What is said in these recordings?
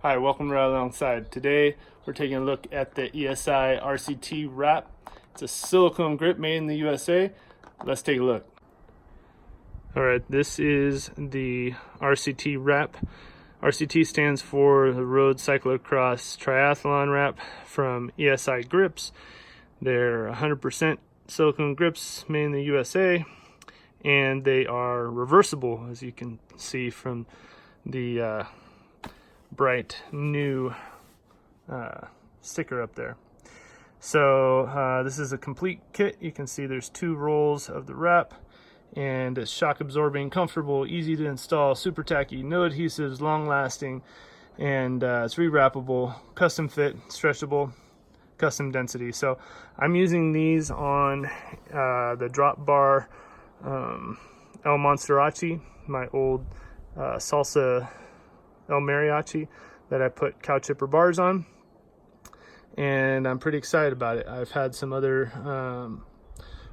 Hi, welcome to Right Alongside. Today we're taking a look at the ESI RCT Wrap. It's a silicone grip made in the USA. Let's take a look. Alright, this is the RCT Wrap. RCT stands for the Road Cyclocross Triathlon Wrap from ESI Grips. They're 100% silicone grips made in the USA, and they are reversible, as you can see from the bright new sticker up there. So this is a complete kit. You can see there's 2 rolls of the wrap, and it's shock absorbing, comfortable, easy to install, super tacky, no adhesives, long lasting, and it's rewrappable, custom fit, stretchable, custom density. So I'm using these on the drop bar El Monsterace, my old Salsa El Mariachi that I put Cowchipper bars on, and I'm pretty excited about it. I've had some other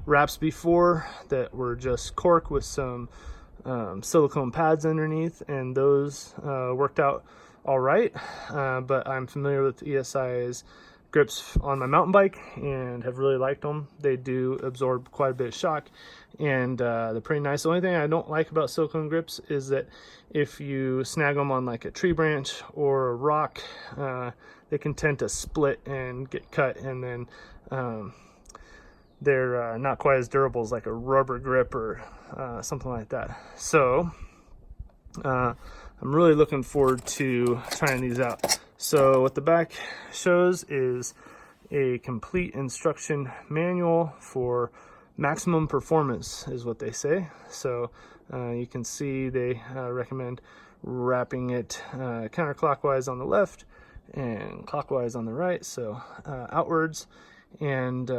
wraps before that were just cork with some silicone pads underneath, and those worked out all right, but I'm familiar with ESI's grips on my mountain bike and have really liked them. They do absorb quite a bit of shock, and they're pretty nice. The only thing I don't like about silicone grips is that if you snag them on like a tree branch or a rock, they can tend to split and get cut, and then they're not quite as durable as like a rubber grip or something like that. So I'm really looking forward to trying these out. So what the back shows is a complete instruction manual for maximum performance, is what they say. So you can see they recommend wrapping it counterclockwise on the left and clockwise on the right, so outwards. And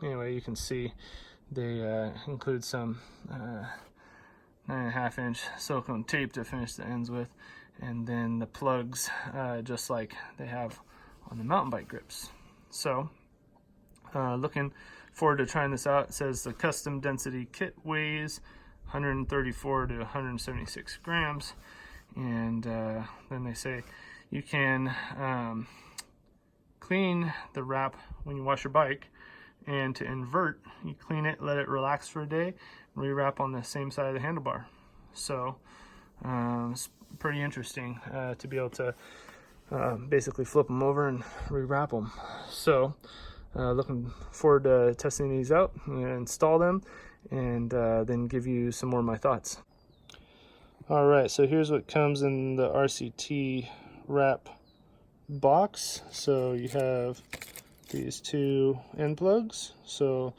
anyway, you can see they include some 9.5 inch silicone tape to finish the ends with, and then the plugs just like they have on the mountain bike grips. So looking forward to trying this out. It says the custom density kit weighs 134 to 176 grams, and then they say you can clean the wrap when you wash your bike, and to invert, you clean it, let it relax for a day, and rewrap on the same side of the handlebar. So it's pretty interesting to be able to basically flip them over and rewrap them. So looking forward to testing these out. I'm going to install them and then give you some more of my thoughts. All right, so here's what comes in the RCT Wrap box. So you have these 2 end plugs. So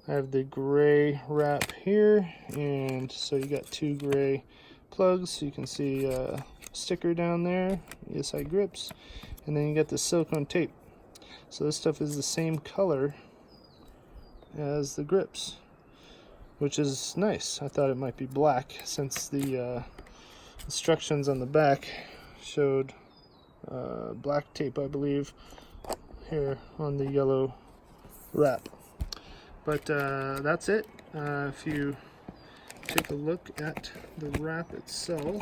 I have the gray wrap here, and so you got 2 gray plugs. So you can see a sticker down there, ESI Grips, and then you got the silicone tape. So this stuff is the same color as the grips, which is nice. I thought it might be black since the instructions on the back showed black tape, I believe, here on the yellow wrap. But that's it. If you take a look at the wrap itself,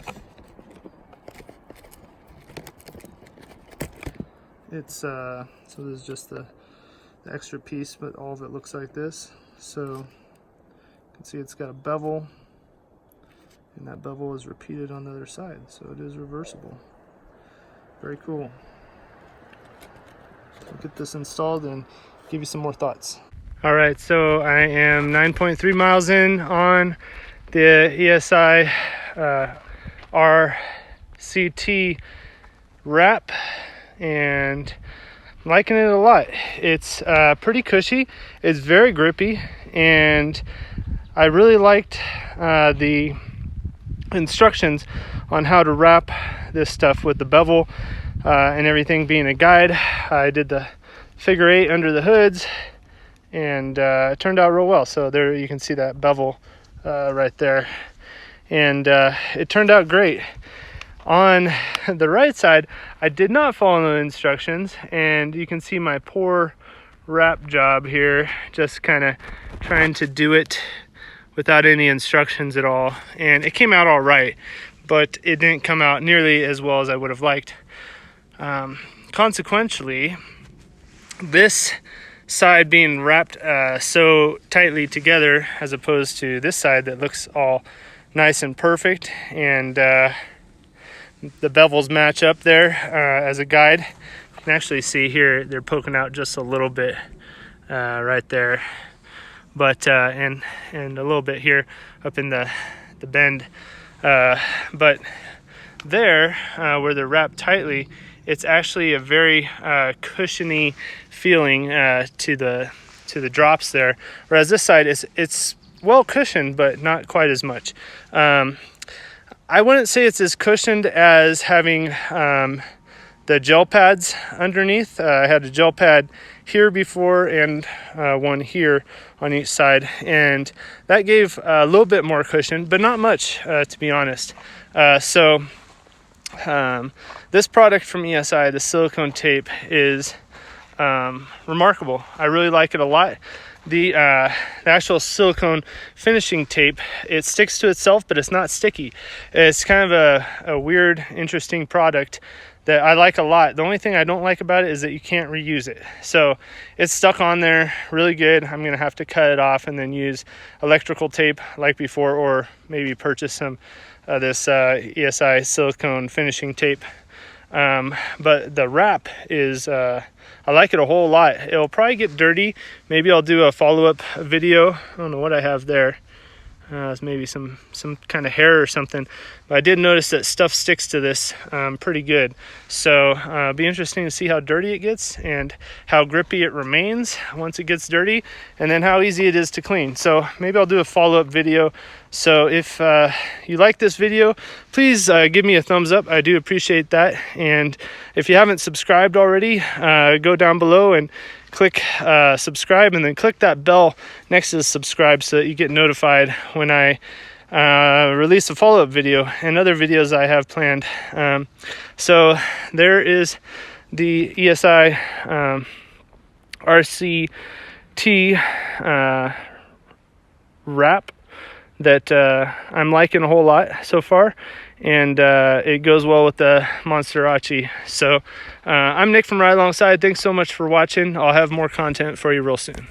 it's so this is just the extra piece, but all of it looks like this. So you can see it's got a bevel, and that bevel is repeated on the other side, so it is reversible. Very cool. I'll get this installed and give you some more thoughts. All right, so I am 9.3 miles in on the ESI RCT Wrap, and I'm liking it a lot. It's pretty cushy, it's very grippy, and I really liked the instructions on how to wrap this stuff with the bevel and everything being a guide. I did the figure 8 under the hoods, and it turned out real well. So there you can see that bevel right there, and it turned out great. On the right side, I did not follow the instructions, and you can see my poor wrap job here, just kind of trying to do it without any instructions at all, and it came out all right, but it didn't come out nearly as well as I would have liked. Consequentially, this side being wrapped so tightly together as opposed to this side that looks all nice and perfect, and the bevels match up there as a guide. You can actually see here they're poking out just a little bit right there, but and a little bit here up in the bend, but there where they're wrapped tightly, it's actually a very cushiony feeling to the drops there, whereas this side it's well cushioned but not quite as much. I wouldn't say it's as cushioned as having the gel pads underneath. I had a gel pad here before and one here on each side, and that gave a little bit more cushion, but not much, to be honest. This product from ESI, the silicone tape, is remarkable. I really like it a lot. The actual silicone finishing tape, it sticks to itself, but it's not sticky. It's kind of a weird, interesting product that I like a lot. The only thing I don't like about it is that you can't reuse it. So it's stuck on there really good. I'm gonna have to cut it off and then use electrical tape like before, or maybe purchase some this ESI silicone finishing tape. But the wrap is, I like it a whole lot. It'll probably get dirty. Maybe I'll do a follow-up video. I don't know what I have there. It's maybe some kind of hair or something, but I did notice that stuff sticks to this pretty good. So it'll be interesting to see how dirty it gets and how grippy it remains once it gets dirty, and then how easy it is to clean. So maybe I'll do a follow-up video. So if you like this video, please give me a thumbs up. I do appreciate that. And if you haven't subscribed already, go down below and click subscribe, and then click that bell next to the subscribe so that you get notified when I release a follow-up video and other videos I have planned. So there is the ESI RCT Wrap that I'm liking a whole lot so far, and it goes well with the Monsterace. So I'm Nick from Ride Alongside. Thanks so much for watching. I'll have more content for you real soon.